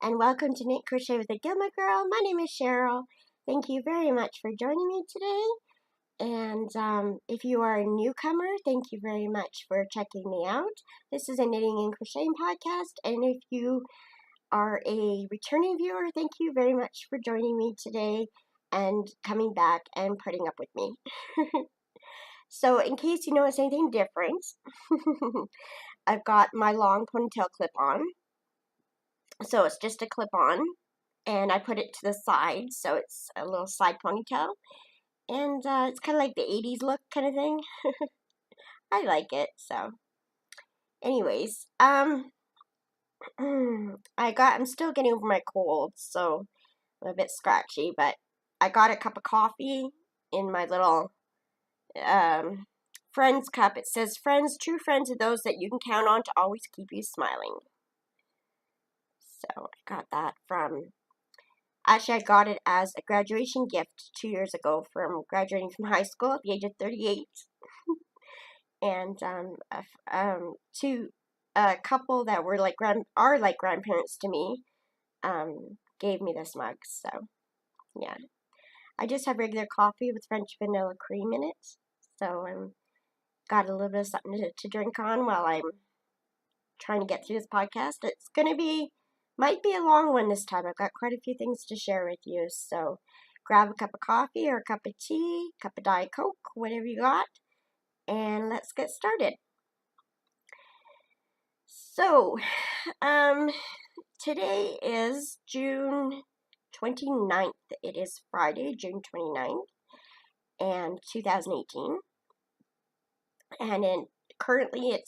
and welcome to Knit Crochet with the Gilmore Girl. My name is Cheryl. Thank you very much for joining me today. And if you are a newcomer, thank you very much for checking me out. This is a knitting and crocheting podcast, and if you are a returning viewer, thank you very much for joining me today and coming back and putting up with me. So in case you notice anything different, I've got my long ponytail clip on. So it's just a clip on, and I put it to the side, so it's a little side ponytail, and it's kind of like the 80s look kind of thing. I like it. So anyways, I'm still getting over my cold, so I'm a bit scratchy, but I got a cup of coffee in my little friends cup. It says, "Friends, true friends are those that you can count on to always keep you smiling." So I got that actually I got it as a graduation gift 2 years ago from graduating from high school at the age of 38. And to a couple that were are like grandparents to me, gave me this mug. So yeah, I just have regular coffee with French vanilla cream in it. So got a little bit of something to drink on while I'm trying to get through this podcast. It's might be a long one this time. I've got quite a few things to share with you. So grab a cup of coffee or a cup of tea, cup of Diet Coke, whatever you got, and let's get started. So, today is June 29th. It is Friday, June 29th, and 2018. And it's currently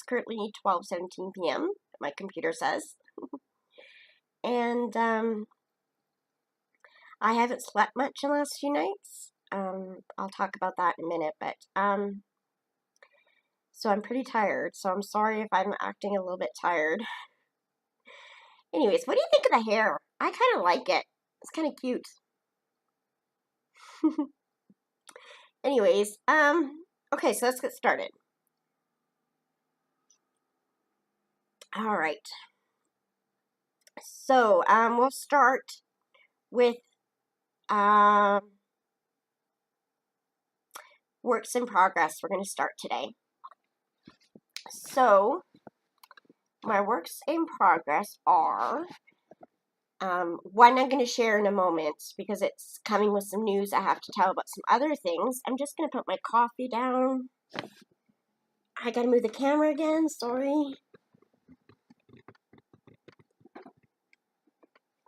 12:17 p.m. my computer says. And I haven't slept much in the last few nights. I'll talk about that in a minute, but so I'm pretty tired, so I'm sorry if I'm acting a little bit tired. Anyways, what do you think of the hair? I kind of like it. It's kind of cute. Anyways, okay, so let's get started. All right. So, we'll start with works in progress. We're going to start today. So, my works in progress are one I'm going to share in a moment because it's coming with some news I have to tell about some other things. I'm just going to put my coffee down. I got to move the camera again. Sorry.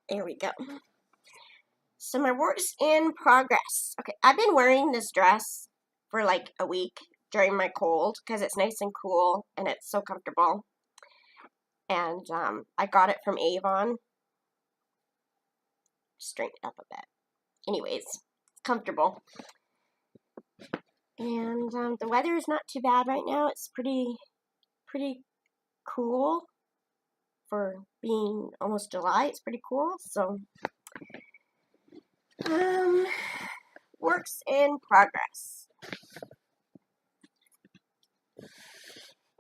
There we go. So my work's in progress. Okay, I've been wearing this dress for like a week during my cold because it's nice and cool and it's so comfortable. And I got it from Avon. Straighten it up a bit. Anyways, it's comfortable. And the weather is not too bad right now. It's pretty cool for being almost July. It's pretty cool. So works in progress.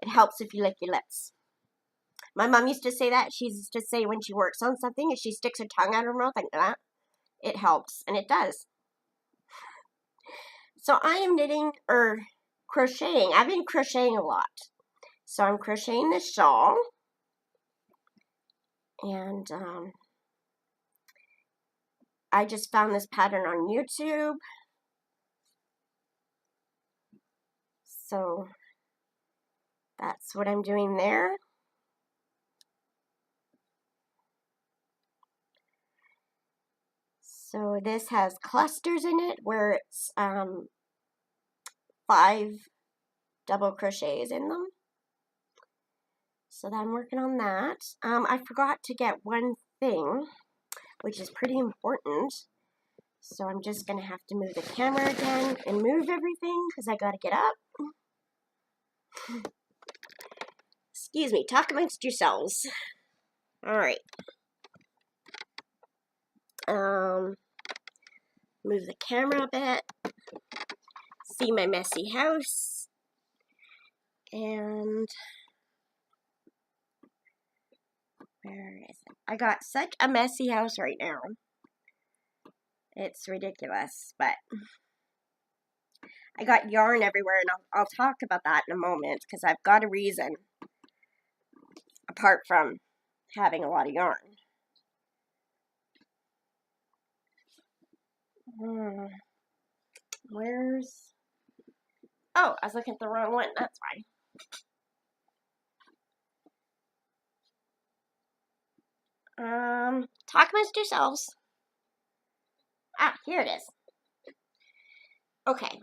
It helps if you lick your lips. My mom used to say that. She used to say when she works on something, if she sticks her tongue out her mouth like that, it helps, and it does. So I am knitting or crocheting. I've been crocheting a lot. So I'm crocheting this shawl, and I just found this pattern on YouTube. So that's what I'm doing there. So this has clusters in it where it's 5 double crochets in them. So I'm working on that. I forgot to get one thing, which is pretty important. So I'm just going to have to move the camera again and move everything because I got to get up. Excuse me, talk amongst yourselves. All right. Move the camera a bit. See my messy house. And Where is it? I got such a messy house right now. It's ridiculous, but I got yarn everywhere, and I'll talk about that in a moment because I've got a reason apart from having a lot of yarn. Where's... Oh, I was looking at the wrong one. That's fine. Talk amongst yourselves. Ah, here it is. Okay.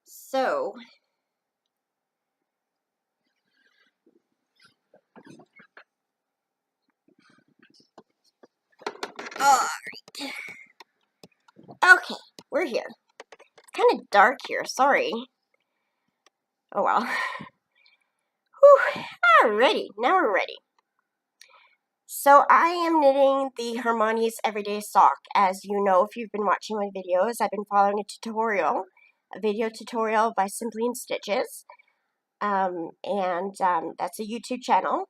So, alright. Okay, we're here. It's kind of dark here, sorry. Oh well. Whew. Alrighty, now we're ready. So I am knitting the Hermione's Everyday Sock. As you know, if you've been watching my videos, I've been following a video tutorial by Simply in Stitches. That's a YouTube channel.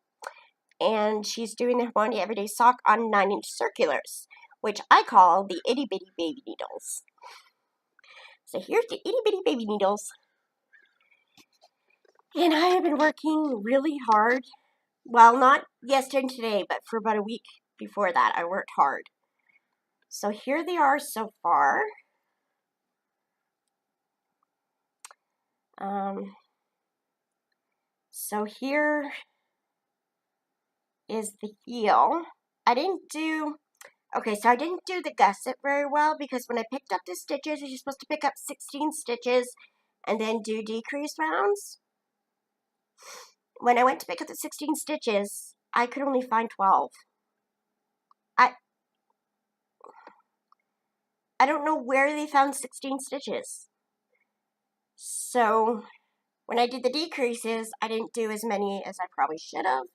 And she's doing the Hermione Everyday Sock on 9-inch circulars, which I call the itty bitty baby needles. So here's the itty bitty baby needles. And I have been working really hard. Well, not yesterday and today, but for about a week before that, I worked hard. So here they are so far. So here is the heel. I didn't do the gusset very well because when I picked up the stitches, you're supposed to pick up 16 stitches and then do decrease rounds. When I went to pick up the 16 stitches, I could only find 12. I don't know where they found 16 stitches. So when I did the decreases, I didn't do as many as I probably should have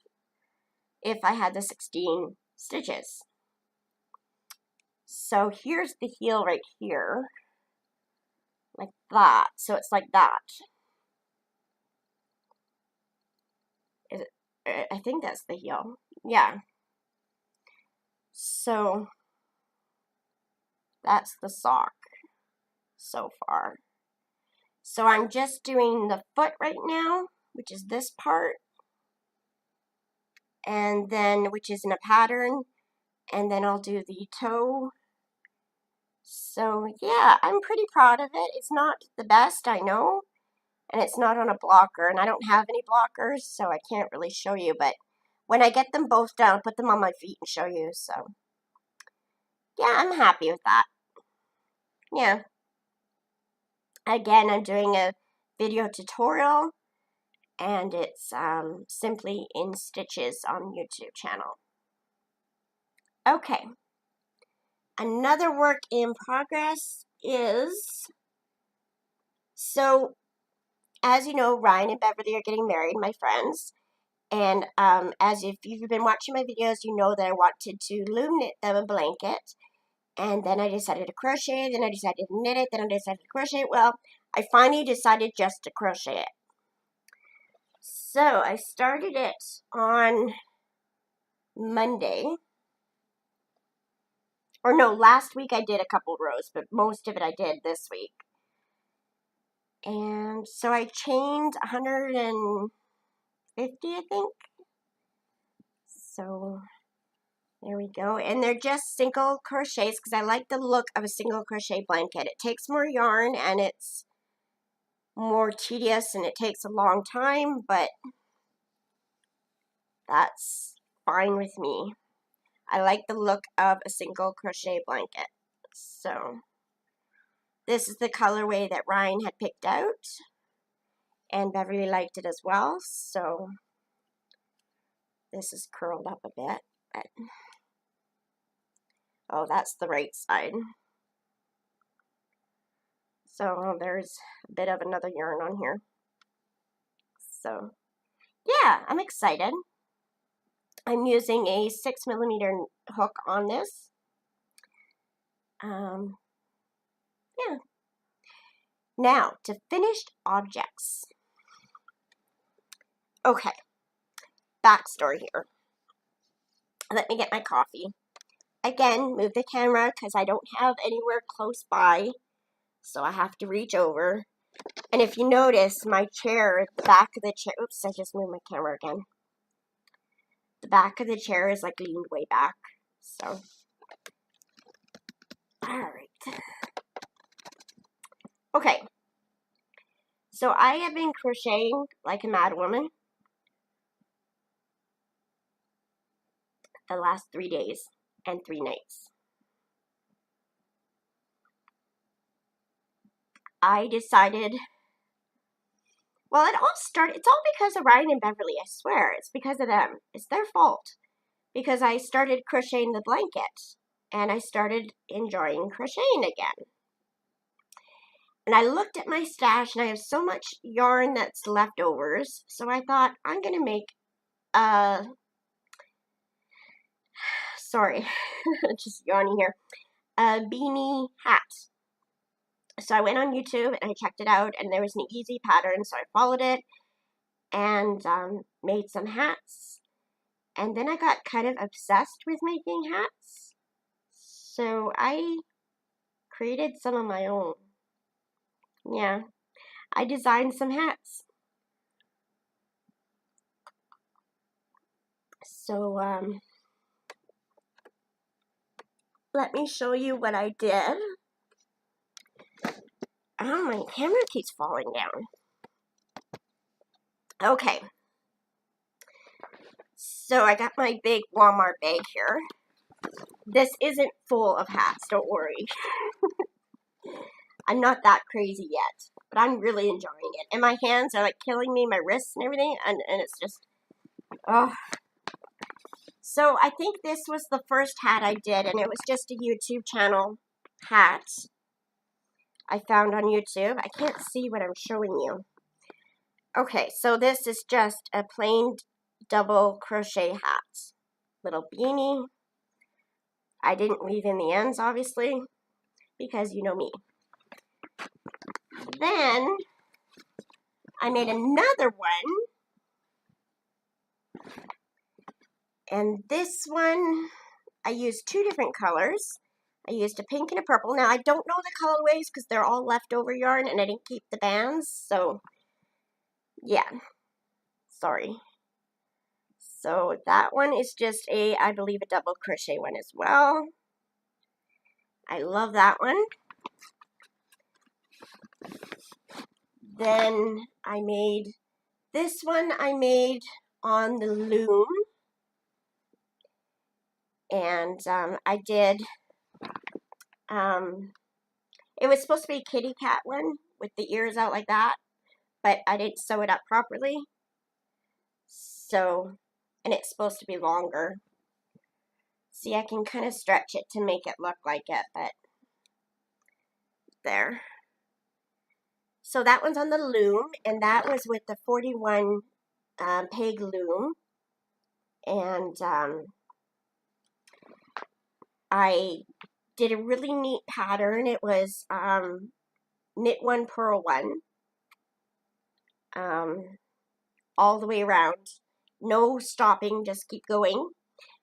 if I had the 16 stitches. So here's the heel right here, like that. So it's like that. I think that's the heel. Yeah. So that's the sock so far. So I'm just doing the foot right now, which is this part, and then which is in a pattern, and then I'll do the toe. So yeah, I'm pretty proud of it. It's not the best, I know, and it's not on a blocker, and I don't have any blockers, so I can't really show you, but when I get them both down, I'll put them on my feet and show you, so yeah, I'm happy with that. Yeah. Again, I'm doing a video tutorial, and it's Simply in Stitches on YouTube channel. Okay. Another work in progress is, so as you know, Ryan and Beverly are getting married, my friends. And as if you've been watching my videos, you know that I wanted to loom knit them a blanket. And then I decided to crochet, then I decided to knit it, then I decided to crochet it. Well, I finally decided just to crochet it. So I started it on Monday. Or no, last week I did a couple rows, but most of it I did this week. And so I chained 150, I think. So there we go. And they're just single crochets because I like the look of a single crochet blanket. It takes more yarn and it's more tedious and it takes a long time, but that's fine with me. I like the look of a single crochet blanket. So this is the colorway that Ryan had picked out, and Beverly liked it as well, so this is curled up a bit, but oh, that's the right side. So there's a bit of another yarn on here. So yeah, I'm excited. I'm using a 6mm hook on this. Yeah. Now, to finished objects. Okay, backstory here. Let me get my coffee. Again, move the camera because I don't have anywhere close by, so I have to reach over. And if you notice, my chair, the back of the chair, oops, I just moved my camera again. The back of the chair is like leaned way back, so. Alright. Okay. So I have been crocheting like a mad woman the last 3 days and 3 nights. I decided, well, it's all because of Ryan and Beverly, I swear. It's because of them. It's their fault. Because I started crocheting the blanket, and I started enjoying crocheting again. And I looked at my stash, and I have so much yarn that's leftovers, so I thought, I'm going to make a, sorry, just yawning here, a beanie hat. So I went on YouTube and I checked it out, and there was an easy pattern, so I followed it and made some hats. And then I got kind of obsessed with making hats, so I created some of my own. Yeah, I designed some hats. So let me show you what I did. Oh, my camera keeps falling down. Okay. So I got my big Walmart bag here. This isn't full of hats, don't worry. I'm not that crazy yet, but I'm really enjoying it. And my hands are like killing me, my wrists and everything, and it's just, oh. So I think this was the first hat I did, and it was just a YouTube channel hat I found on YouTube. I can't see what I'm showing you. Okay, so this is just a plain double crochet hat. Little beanie. I didn't weave in the ends, obviously, because you know me. Then I made another one. And this one, I used 2 different colors. I used a pink and a purple. Now, I don't know the colorways because they're all leftover yarn and I didn't keep the bands. So, yeah. Sorry. So, that one is just I believe, a double crochet one as well. I love that one. Then I made this one on the loom. And I did, it was supposed to be a kitty cat one with the ears out like that, but I didn't sew it up properly. So, and it's supposed to be longer. See, I can kind of stretch it to make it look like it, but there. So that one's on the loom, and that was with the 41 peg loom. And I did a really neat pattern. It was knit 1, purl 1, all the way around. No stopping, just keep going.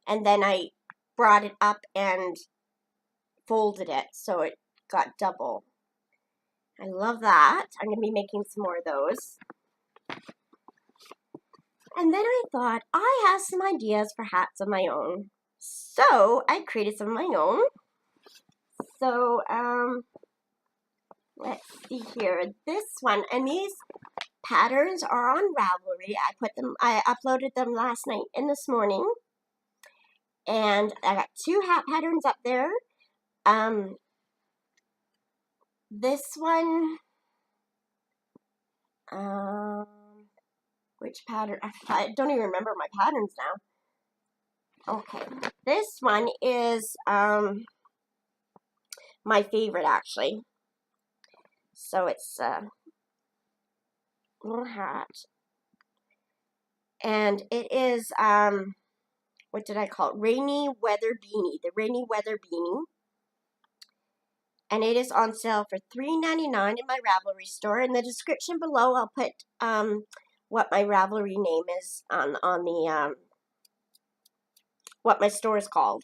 And then I brought it up and folded it so it got double. I love that. I'm going to be making some more of those. And then I thought, I have some ideas for hats of my own. So I created some of my own. So, let's see here. This one, and these patterns are on Ravelry. I uploaded them last night and this morning. And I got 2 hat patterns up there. This one, which pattern? I don't even remember my patterns now. Okay, this one is my favorite actually. So it's a little hat, and it is what did I call it? Rainy Weather Beanie, the Rainy Weather Beanie. And it is on sale for $3.99 in my Ravelry store. In the description below, I'll put what my Ravelry name is on the what my store is called,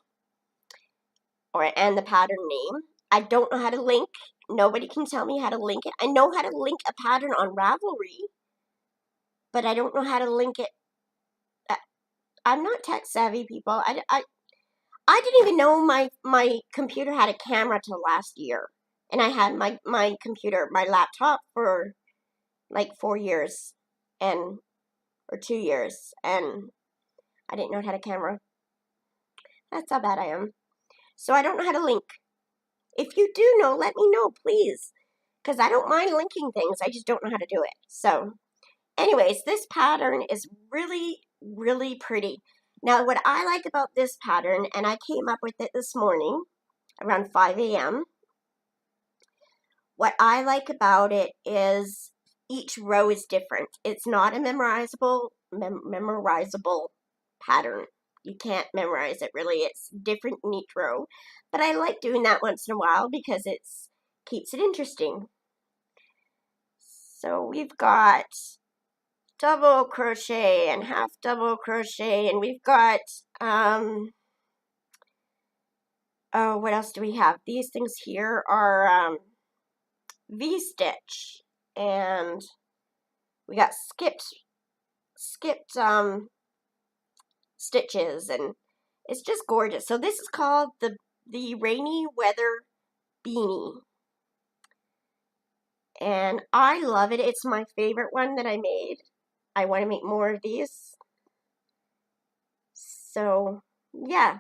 and the pattern name. I don't know how to link. Nobody can tell me how to link it. I know how to link a pattern on Ravelry, but I don't know how to link it. I'm not tech savvy, people. I didn't even know my computer had a camera till last year. And I had my computer, my laptop, for like 4 years, or 2 years, and I didn't know it had a camera. That's how bad I am. So I don't know how to link. If you do know, let me know, please. Because I don't mind linking things. I just don't know how to do it. So, anyways, this pattern is really, really pretty. Now, what I like about this pattern, and I came up with it this morning around 5 a.m., what I like about it is each row is different. It's not a memorizable pattern. You can't memorize it, really. It's different in each row. But I like doing that once in a while because it keeps it interesting. So we've got double crochet and half double crochet, and we've got, oh, what else do we have? These things here are V-stitch, and we got skipped stitches, and it's just gorgeous. So this is called the Rainy Weather Beanie, and I love it. It's my favorite one that I made. I want to make more of these. So yeah,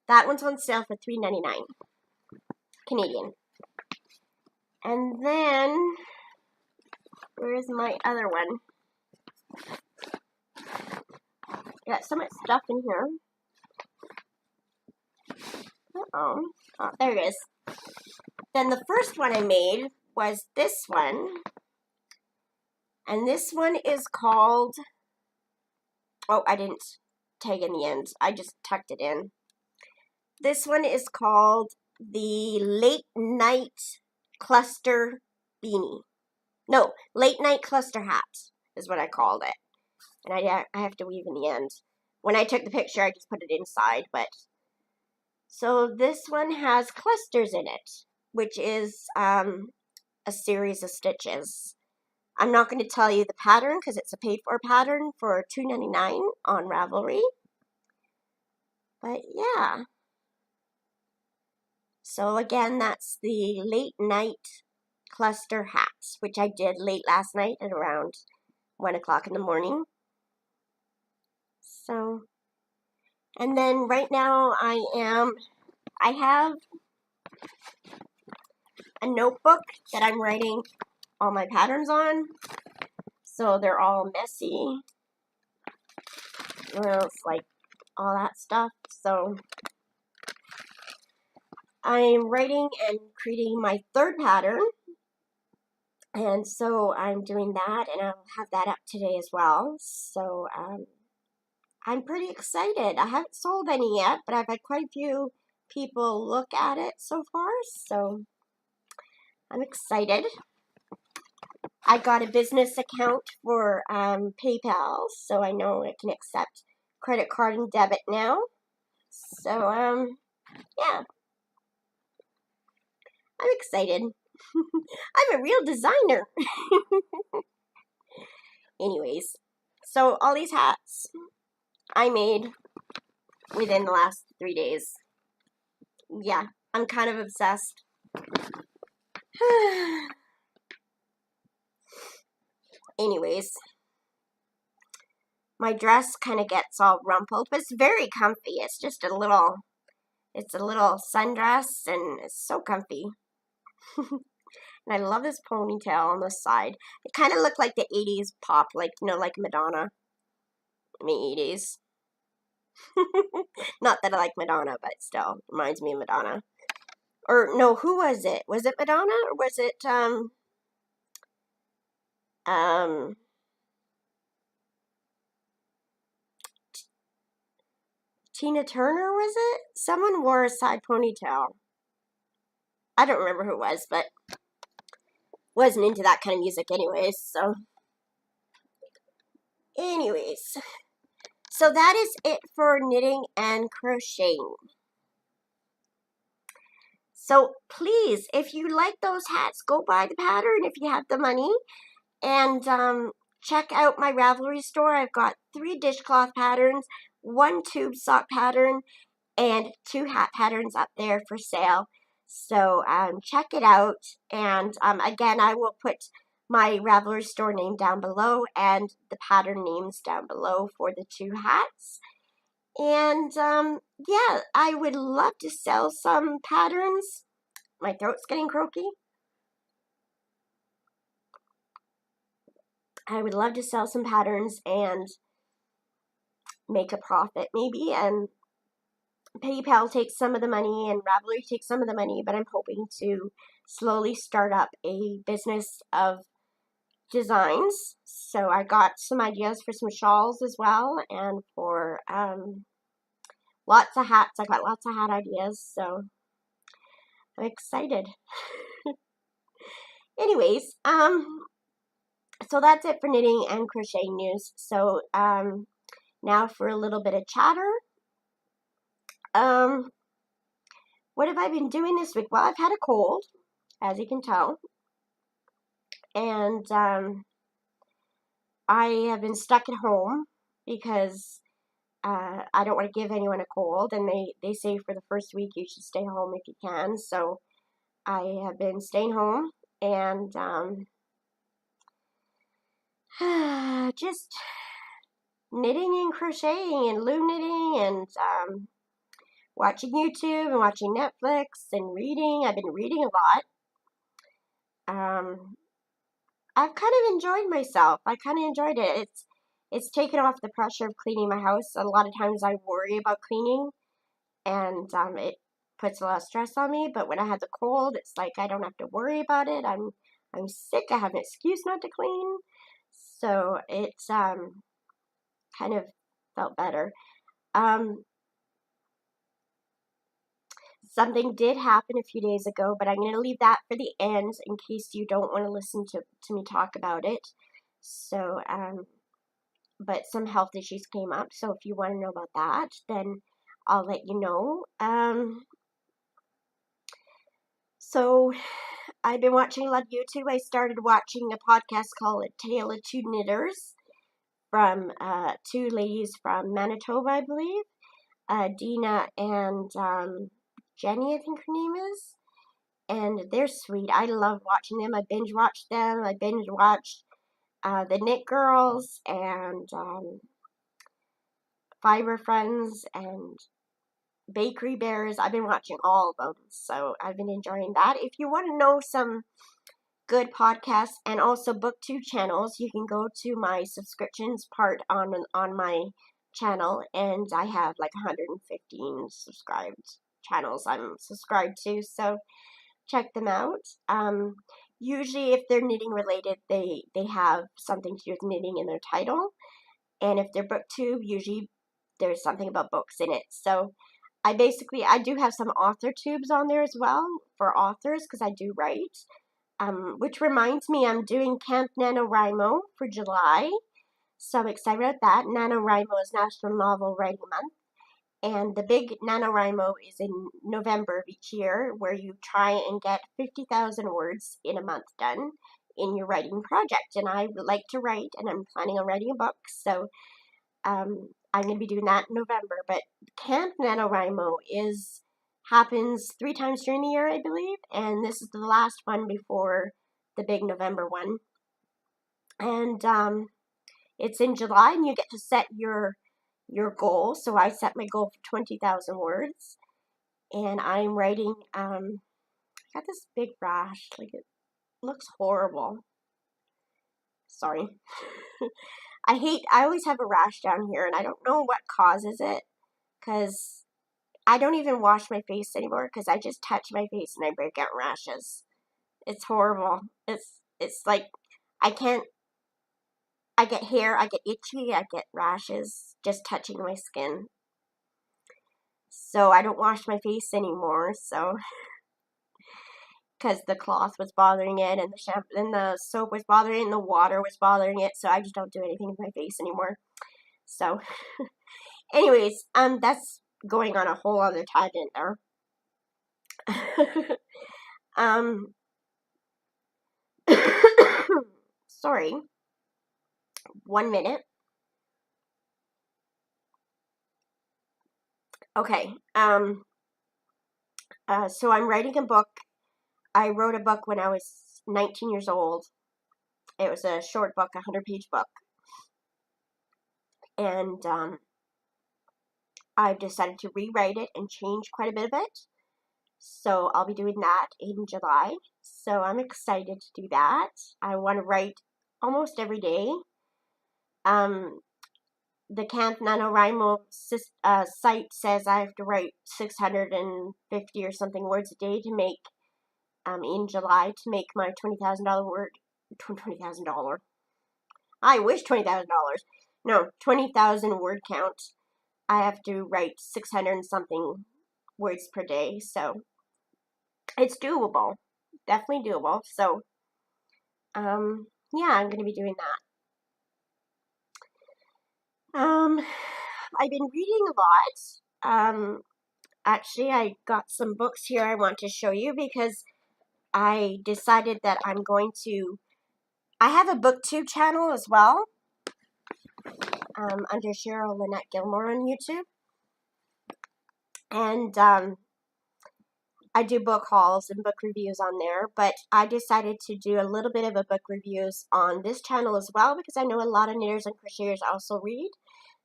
that one's on sale for $3.99 Canadian. And then where's my other one? Got so much stuff in here. Oh, there it is. Then the first one I made was this one. And this one is called, oh, I didn't tag in the end. I just tucked it in. This one is called the Late Night Cluster Beanie. No, Late Night Cluster Hat is what I called it. And I have to weave in the end. When I took the picture, I just put it inside, but... So this one has clusters in it, which is a series of stitches. I'm not going to tell you the pattern because it's a paid-for pattern for $2.99 on Ravelry. But yeah. So again, that's the Late Night Cluster Hats, which I did late last night at around 1 o'clock in the morning. So, and then right now I have a notebook that I'm writing all my patterns on. So they're all messy. Well, it's like all that stuff. So I'm writing and creating my third pattern. And so I'm doing that, and I'll have that up today as well. So I'm pretty excited. I haven't sold any yet, but I've had quite a few people look at it so far. So I'm excited. I got a business account for PayPal, so I know it can accept credit card and debit now. So yeah, I'm excited. I'm a real designer. Anyways, so all these hats I made within the last 3 days. Yeah, I'm kind of obsessed. Anyways, my dress kind of gets all rumpled, but it's very comfy. It's just a little sundress, and it's so comfy. And I love this ponytail on the side. It kind of looked like the 80s pop, like, you know, like Madonna. I mean, 80s. Not that I like Madonna, but still, reminds me of Madonna. Or, no, who was it? Was it Madonna, or was it, Tina Turner, was it? Someone wore a side ponytail. I don't remember who it was, but wasn't into that kind of music anyways, so. Anyways. So So that is it for knitting and crocheting. So please, if you like those hats, go buy the pattern if you have the money. And check out my Ravelry store. I've got 3 dishcloth patterns, 1 tube sock pattern, and 2 hat patterns up there for sale. So check it out. And again, I will put my Ravelry store name down below and the pattern names down below for the 2 hats. And yeah, I would love to sell some patterns. My throat's getting croaky. I would love to sell some patterns and make a profit maybe, and PayPal takes some of the money and Ravelry takes some of the money, but I'm hoping to slowly start up a business of designs. So I got some ideas for some shawls as well, and for lots of hats. I got lots of hat ideas, so I'm excited. Anyways, so that's it for knitting and crocheting news. So now for a little bit of chatter. What have I been doing this week? Well, I've had a cold, as you can tell, and I have been stuck at home because I don't want to give anyone a cold, and they say for the first week you should stay home if you can. So I have been staying home and just knitting and crocheting and loom knitting and watching YouTube and watching Netflix and reading. I've been reading a lot. I've kind of enjoyed myself. I kind of enjoyed it. It's taken off the pressure of cleaning my house. A lot of times I worry about cleaning, and it puts a lot of stress on me. But when I had the cold, it's like I don't have to worry about it. I'm sick. I have an excuse not to clean, so it's kind of felt better. Something did happen a few days ago, but I'm going to leave that for the end in case you don't want to listen to me talk about it. So, but some health issues came up, so if you want to know about that, then I'll let you know. So, I've been watching a lot of YouTube. I started watching a podcast called A Tale of Two Knitters from 2 ladies from Manitoba, I believe. Dina and Jenny, I think her name is. And they're sweet. I love watching them. I binge watched them. I binge watched the Knit Girls and Fiber Friends and Bakery Bears. I've been watching all of them, so I've been enjoying that. If you want to know some good podcasts and also booktube channels, you can go to my subscriptions part on my channel, and I have like 115 subscribed channels I'm subscribed to, so check them out. Usually if they're knitting related, they have something to do with knitting in their title, and if they're booktube, usually there's something about books in it. So I do have some author tubes on there as well for authors because I do write. Which reminds me, I'm doing Camp NaNoWriMo for July, so I'm excited about that. NaNoWriMo is National Novel Writing Month, and the big NaNoWriMo is in November of each year, where you try and get 50,000 words in a month done in your writing project. And I like to write, and I'm planning on writing a book, so I'm going to be doing that in November. But Camp NaNoWriMo happens 3 times during the year, I believe, and this is the last one before the big November one. And it's in July, and you get to set your goal. So I set my goal for 20,000 words, and I'm writing. I got this big rash, like it looks horrible. Sorry. I always have a rash down here, and I don't know what causes it, because I don't even wash my face anymore, because I just touch my face and I break out rashes. It's horrible. It's like, I get hair, I get itchy, I get rashes just touching my skin. So I don't wash my face anymore, so, because the cloth was bothering it, and the shampoo, and the soap was bothering it, and the water was bothering it, so I just don't do anything with my face anymore. So, Anyways, that's going on a whole other tangent there. Sorry. 1 minute. Okay. So I'm writing a book. I wrote a book when I was 19 years old. It was a short book, a 100-page book. And I've decided to rewrite it and change quite a bit of it. So I'll be doing that in July. So I'm excited to do that. I want to write almost every day. The Camp NaNoWriMo site says I have to write 650 or something words a day to make, in July, to make my $20,000 word, $20,000. I wish $20,000. No, 20,000 word count. I have to write 600 and something words per day, so it's doable. Definitely doable. So, yeah, I'm going to be doing that. I've been reading a lot. Actually, I got some books here I want to show you because I decided that I'm going to, I have a booktube channel as well, under Cheryl-Lynette Gilmore on YouTube. And, I do book hauls and book reviews on there, but I decided to do a little bit of a book reviews on this channel as well because I know a lot of knitters and crocheters also read.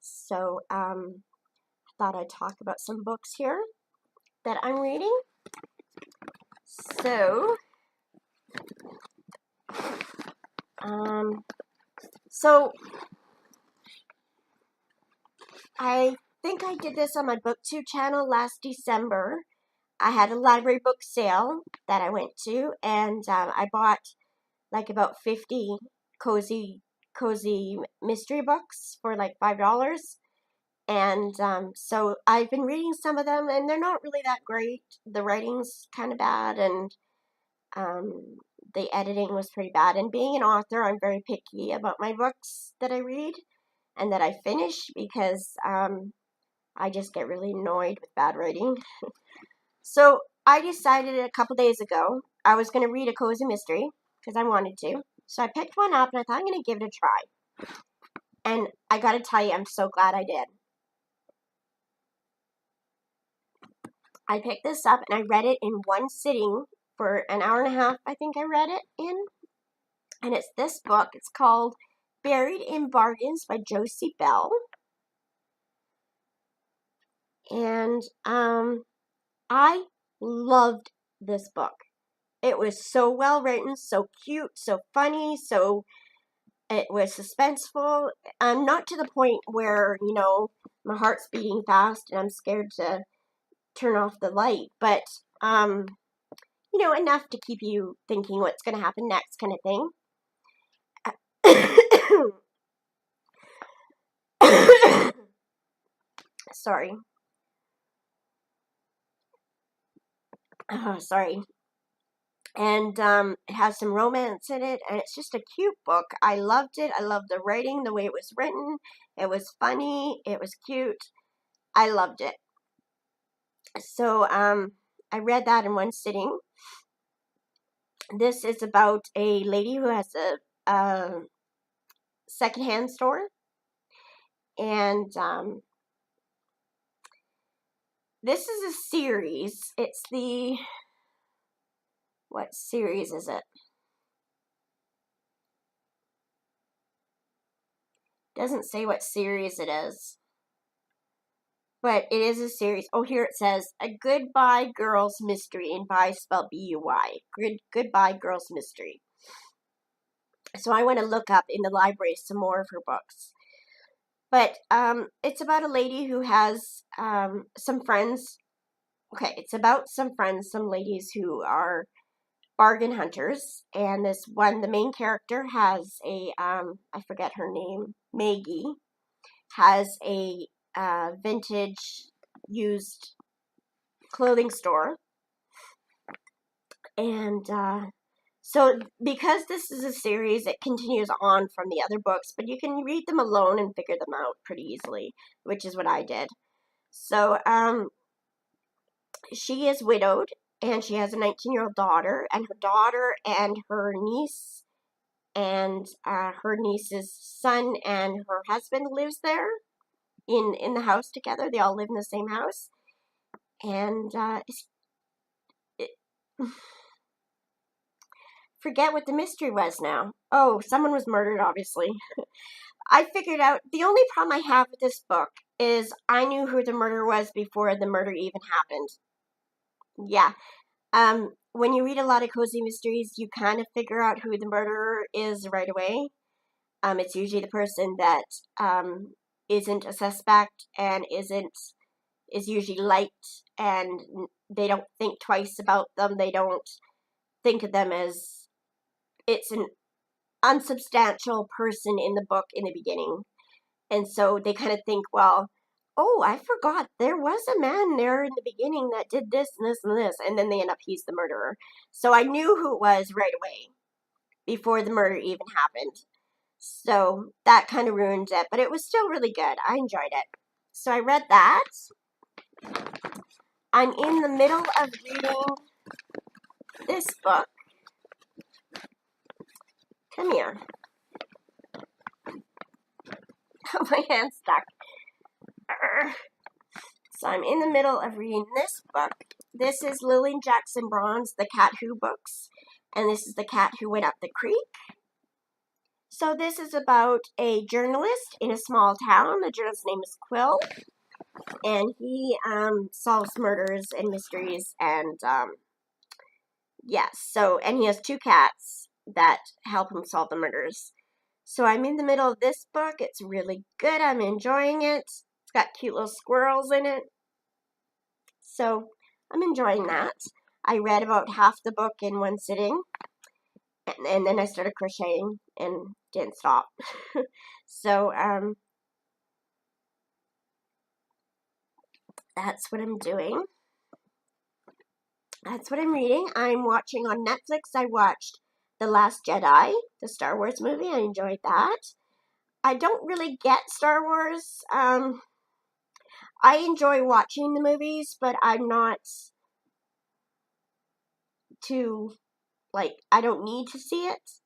So, I thought I'd talk about some books here that I'm reading. So, I think I did this on my booktube channel last December. I had a library book sale that I went to, and I bought like about 50 cozy mystery books for like $5. And so I've been reading some of them, and they're not really that great. The writing's kind of bad, and the editing was pretty bad. And being an author, I'm very picky about my books that I read and that I finish because I just get really annoyed with bad writing. So I decided a couple days ago I was going to read a cozy mystery because I wanted to. So I picked one up and I thought I'm going to give it a try. And I got to tell you, I'm so glad I did. I picked this up and I read it in one sitting for an hour and a half, I think I read it in. And it's this book. It's called Buried in Bargains by Josie Bell. And I loved this book. It was so well written, so cute, so funny, so it was suspenseful. Not to the point where, you know, my heart's beating fast and I'm scared to turn off the light, but you know, enough to keep you thinking what's going to happen next kind of thing. Sorry. Sorry. And it has some romance in it, and it's just a cute book. I loved it. I loved the writing, the way it was written. It was funny. It was cute. I loved it. So I read that in one sitting. This is about a lady who has a secondhand store, and this is a series. It's the, what series is it? Doesn't say what series it is, but it is a series. Oh, here it says A Goodbye Girls Mystery, and by spelled B-U-Y. Goodbye Girls Mystery. So I want to look up in the library some more of her books. But it's about a lady who has some friends. Okay, it's about some friends, some ladies who are bargain hunters. And this one, the main character, has a, I forget her name, Maggie, has a vintage used clothing store. And So because this is a series, it continues on from the other books, but you can read them alone and figure them out pretty easily, which is what I did. So she is widowed, and she has a 19-year-old daughter, and her daughter and her niece and her niece's son and her husband lives there in the house together. They all live in the same house. And forget what the mystery was now. Oh, someone was murdered, obviously. I figured out the only problem I have with this book is I knew who the murderer was before the murder even happened. Yeah. When you read a lot of cozy mysteries, you kind of figure out who the murderer is right away. It's usually the person that isn't a suspect and is usually liked, and they don't think twice about them. They don't think of them as it's an unsubstantial person in the book in the beginning. And so they kind of think, well, oh, I forgot there was a man there in the beginning that did this and this and this, and then they end up he's the murderer. So I knew who it was right away before the murder even happened. So that kind of ruined it, but it was still really good. I enjoyed it. So I read that. I'm in the middle of reading this book. Come here. Oh, my hand's stuck. So I'm in the middle of reading this book. This is Lillian Jackson Braun's The Cat Who books, and this is The Cat Who Went Up the Creek. So this is about a journalist in a small town. The journalist's name is Quill, and he solves murders and mysteries, and yes, so, and he has 2 cats that help him solve the murders. So I'm in the middle of this book. It's really good. I'm enjoying it. It's got cute little squirrels in it. So I'm enjoying that. I read about half the book in one sitting, and then I started crocheting and didn't stop. So that's what I'm doing. That's what I'm reading. I'm watching on Netflix. I watched The Last Jedi, the Star Wars movie. I enjoyed that. I don't really get Star Wars. I enjoy watching the movies, but I'm not too, I don't need to see it.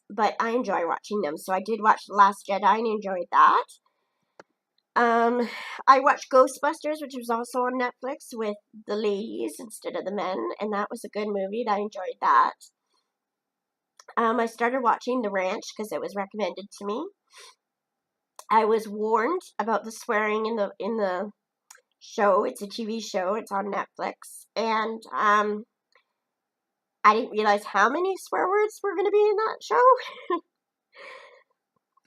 But I enjoy watching them. So I did watch The Last Jedi and enjoyed that. I watched Ghostbusters, which was also on Netflix, with the ladies instead of the men, and that was a good movie. I enjoyed that. I started watching The Ranch because it was recommended to me. I was warned about the swearing in the show. It's a TV show. It's on Netflix, and I didn't realize how many swear words were going to be in that show.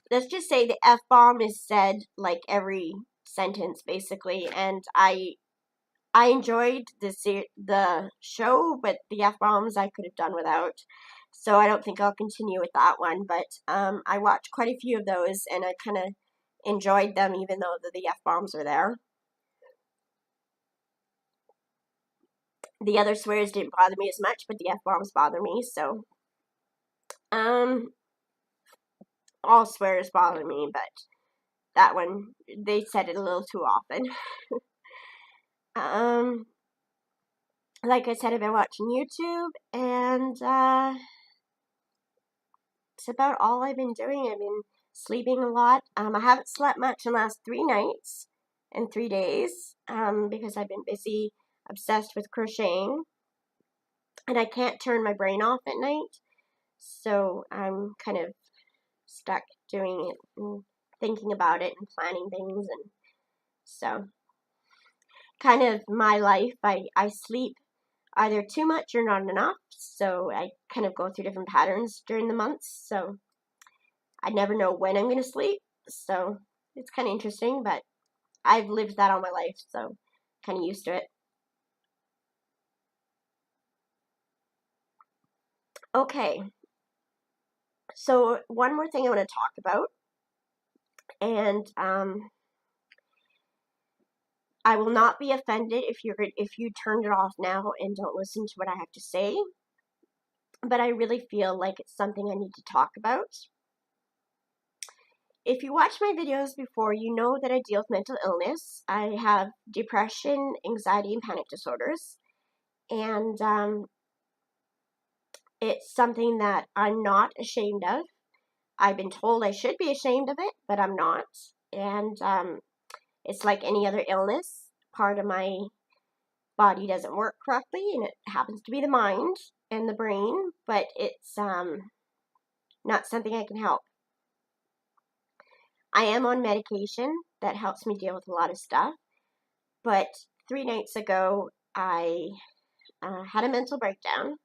Let's just say the F-bomb is said like every sentence, basically, and I enjoyed the show, but the F-bombs I could have done without. So I don't think I'll continue with that one, but I watched quite a few of those, and I kind of enjoyed them, even though the F-bombs are there. The other swears didn't bother me as much, but the F-bombs bother me, so all swears bother me, but that one, they said it a little too often. Like I said, I've been watching YouTube, and it's about all I've been doing. I've been sleeping a lot. I haven't slept much in the last 3 nights and 3 days, because I've been busy, obsessed with crocheting, and I can't turn my brain off at night, so I'm kind of stuck doing it and thinking about it and planning things, and so kind of my life. I sleep either too much or not enough, so I kind of go through different patterns during the months, so I never know when I'm going to sleep, so it's kind of interesting, but I've lived that all my life, so kind of used to it. Okay, so one more thing I want to talk about, and I will not be offended if you turned it off now and don't listen to what I have to say. but I really feel like it's something I need to talk about. If you watch my videos before, you know that I deal with mental illness. I have depression, anxiety, and panic disorders. And it's something that I'm not ashamed of. I've been told I should be ashamed of it, but I'm not. And it's like any other illness. Part of my body doesn't work correctly, and it happens to be the mind and the brain, but it's not something I can help. I am on medication that helps me deal with a lot of stuff, but 3 nights ago, I had a mental breakdown.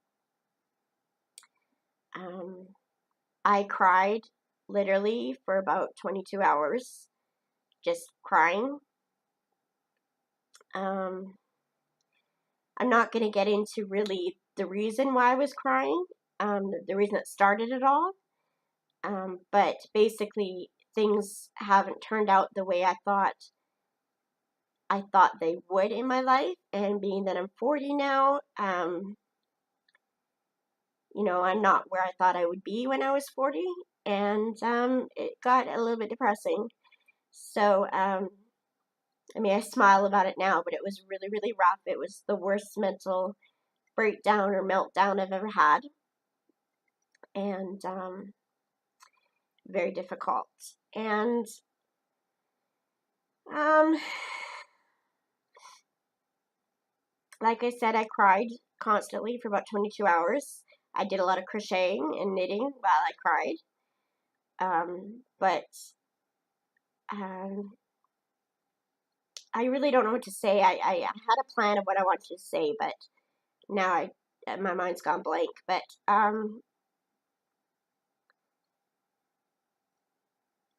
I cried literally for about 22 hours, just crying. I'm not going to get into really the reason why I was crying, the reason that started it all, but basically things haven't turned out the way I thought they would in my life, and being that I'm 40 now, you know, I'm not where I thought I would be when I was 40, and it got a little bit depressing. So, I mean, I smile about it now, but it was really, really rough. It was the worst mental breakdown or meltdown I've ever had, and very difficult. And like I said, I cried constantly for about 22 hours. I did a lot of crocheting and knitting while I cried. But I really don't know what to say. I had a plan of what I wanted to say, but now my mind's gone blank. But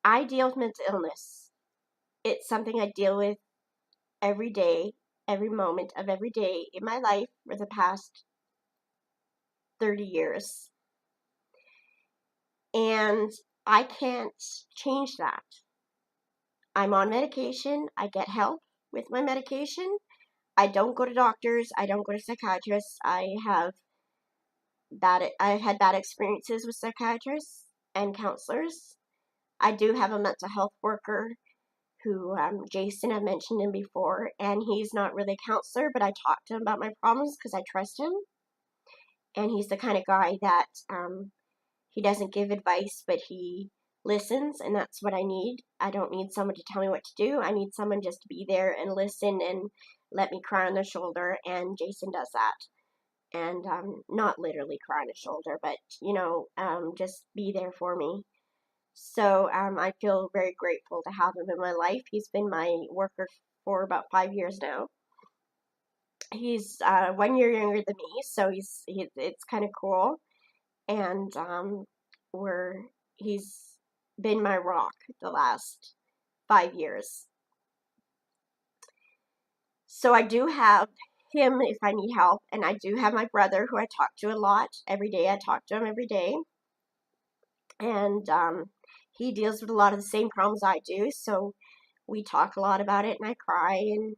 I deal with mental illness. It's something I deal with every day, every moment of every day in my life for the past 30 years. And I can't change that. I'm on medication. I get help with my medication. I don't go to doctors. I don't go to psychiatrists. I've had bad experiences with psychiatrists and counselors. I do have a mental health worker who, Jason, I've mentioned him before, and he's not really a counselor, but I talk to him about my problems because I trust him. And he's the kind of guy that he doesn't give advice, but he listens, and that's what I need. I don't need someone to tell me what to do. I need someone just to be there and listen and let me cry on their shoulder, and Jason does that. And not literally cry on his shoulder, but, you know, just be there for me. So I feel very grateful to have him in my life. He's been my worker for about 5 years now. He's 1 year younger than me, so it's kind of cool. And he's been my rock the last 5 years. So I do have him if I need help, and I do have my brother who I talk to a lot every day. I talk to him every day, and he deals with a lot of the same problems I do, so we talk a lot about it, and I cry, and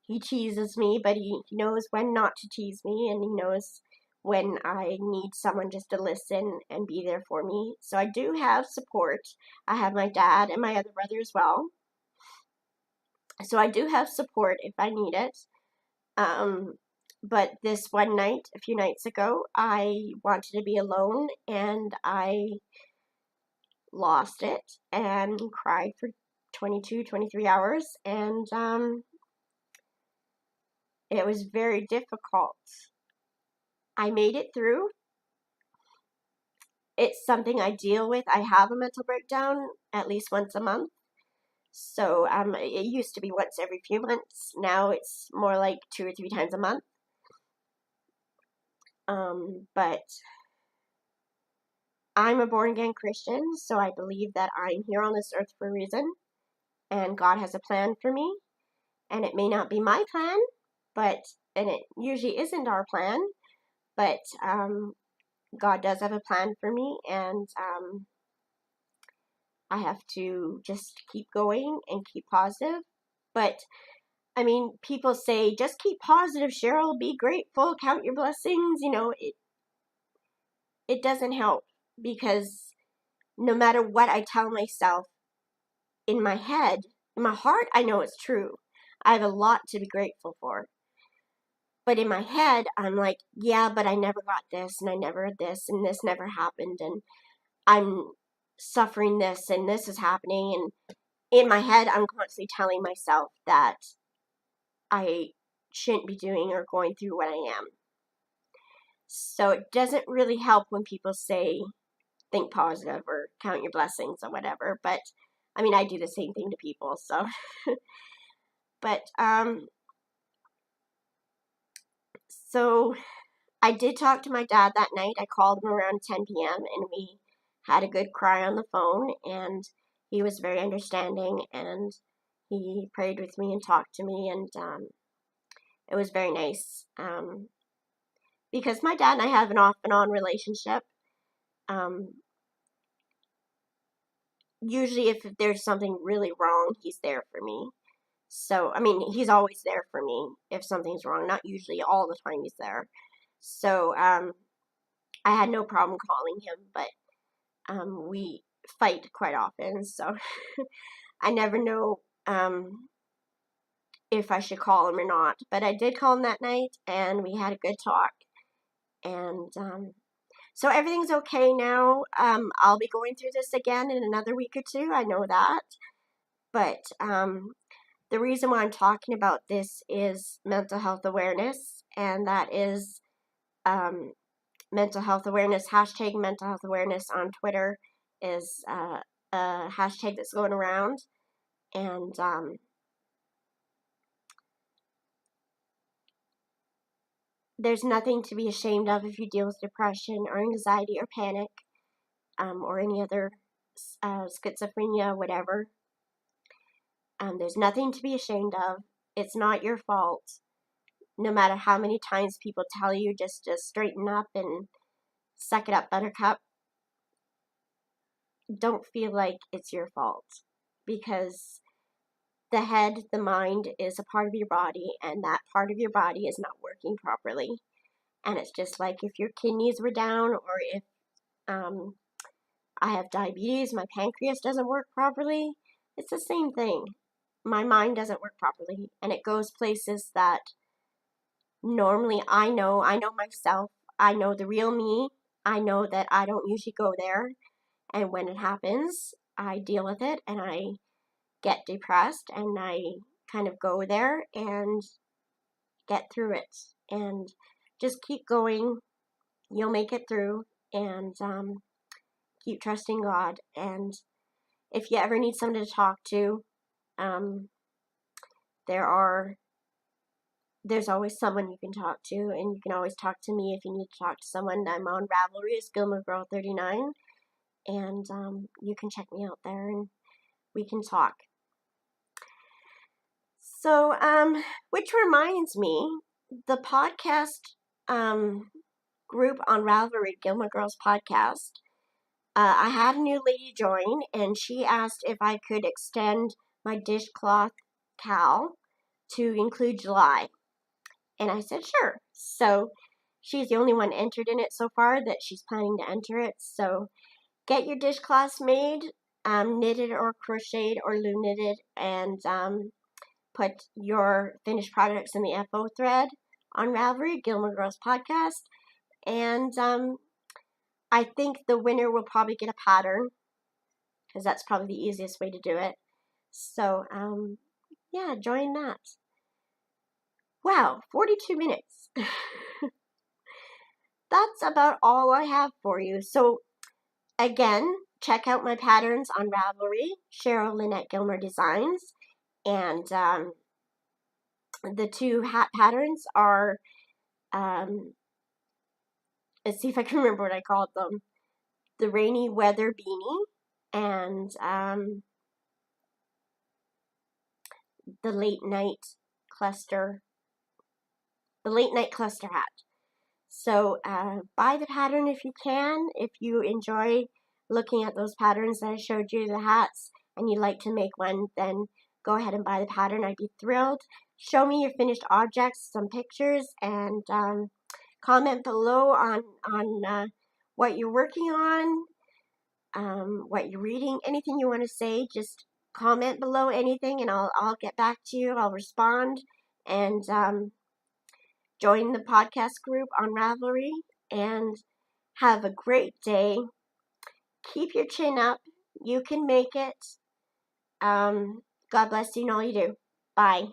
he teases me, but he knows when not to tease me, and he knows when I need someone just to listen and be there for me. So I do have support. I have my dad and my other brother as well. So I do have support if I need it. But this one night, a few nights ago, I wanted to be alone, and I lost it and cried for 22, 23 hours, and it was very difficult. I made it through. It's something I deal with. I have a mental breakdown at least once a month. So it used to be once every few months. Now it's more like 2 or 3 times a month. But I'm a born-again Christian, so I believe that I'm here on this earth for a reason, and God has a plan for me, and it may not be my plan, and it usually isn't our plan, but God does have a plan for me, and I have to just keep going and keep positive. But I mean, people say, just keep positive, Cheryl, be grateful, count your blessings, you know, it doesn't help, because no matter what I tell myself, in my head, in my heart, I know it's true. I have a lot to be grateful for. But in my head, I'm like, yeah, but I never got this, and I never this, and this never happened, and I'm suffering this, and this is happening. And in my head, I'm constantly telling myself that I shouldn't be doing or going through what I am. So it doesn't really help when people say, think positive or count your blessings or whatever. But I mean, I do the same thing to people. So, but so I did talk to my dad that night. I called him around 10 p.m. and we had a good cry on the phone, and he was very understanding, and he prayed with me and talked to me, and it was very nice. Because my dad and I have an off and on relationship. Usually if there's something really wrong, he's there for me. So, I mean, he's always there for me if something's wrong. Not usually, all the time he's there. So, I had no problem calling him, but we fight quite often. So, I never know if I should call him or not. But I did call him that night, and we had a good talk. And so everything's okay now. I'll be going through this again in another week or two. I know that. But the reason why I'm talking about this is mental health awareness, and that is mental health awareness, hashtag mental health awareness on Twitter is a hashtag that's going around. And there's nothing to be ashamed of if you deal with depression or anxiety or panic or any other schizophrenia, whatever. There's nothing to be ashamed of. It's not your fault. No matter how many times people tell you just to straighten up and suck it up, buttercup, don't feel like it's your fault, because the head, the mind is a part of your body, and that part of your body is not working properly. And it's just like if your kidneys were down, or if I have diabetes, my pancreas doesn't work properly. It's the same thing. My mind doesn't work properly, and it goes places that normally I know myself, I know the real me, I know that I don't usually go there, and when it happens, I deal with it, and I get depressed, and I kind of go there and get through it, and just keep going. You'll make it through, and keep trusting God. And if you ever need someone to talk to, there's always someone you can talk to, and you can always talk to me if you need to talk to someone. I'm on Ravelry, it's Gilmoregirl39, and you can check me out there, and we can talk. So, which reminds me, the podcast group on Ravelry, Gilmore Girls podcast, I had a new lady join, and she asked if I could extend my dishcloth cal to include July. And I said, sure. So she's the only one entered in it so far that she's planning to enter it. So get your dishcloths made, knitted or crocheted or loom knitted, and put your finished products in the FO thread on Ravelry, Gilmore Girls podcast. And I think the winner will probably get a pattern, because that's probably the easiest way to do it. So, yeah, join that. Wow, 42 minutes. That's about all I have for you. So, again, check out my patterns on Ravelry, Cheryl-Lynette Gilmore Designs. And the two hat patterns are, let's see if I can remember what I called them. The Rainy Weather Beanie and the Late Night Cluster hat. So buy the pattern if you can. If you enjoy looking at those patterns that I showed you, the hats, and you'd like to make one, then go ahead and buy the pattern. I'd be thrilled. Show me your finished objects, some pictures, and comment below on what you're working on, what you're reading, anything you want to say. Just comment below anything, and I'll get back to you. I'll respond, and join the podcast group on Ravelry, and have a great day. Keep your chin up. You can make it. God bless you in all you do. Bye.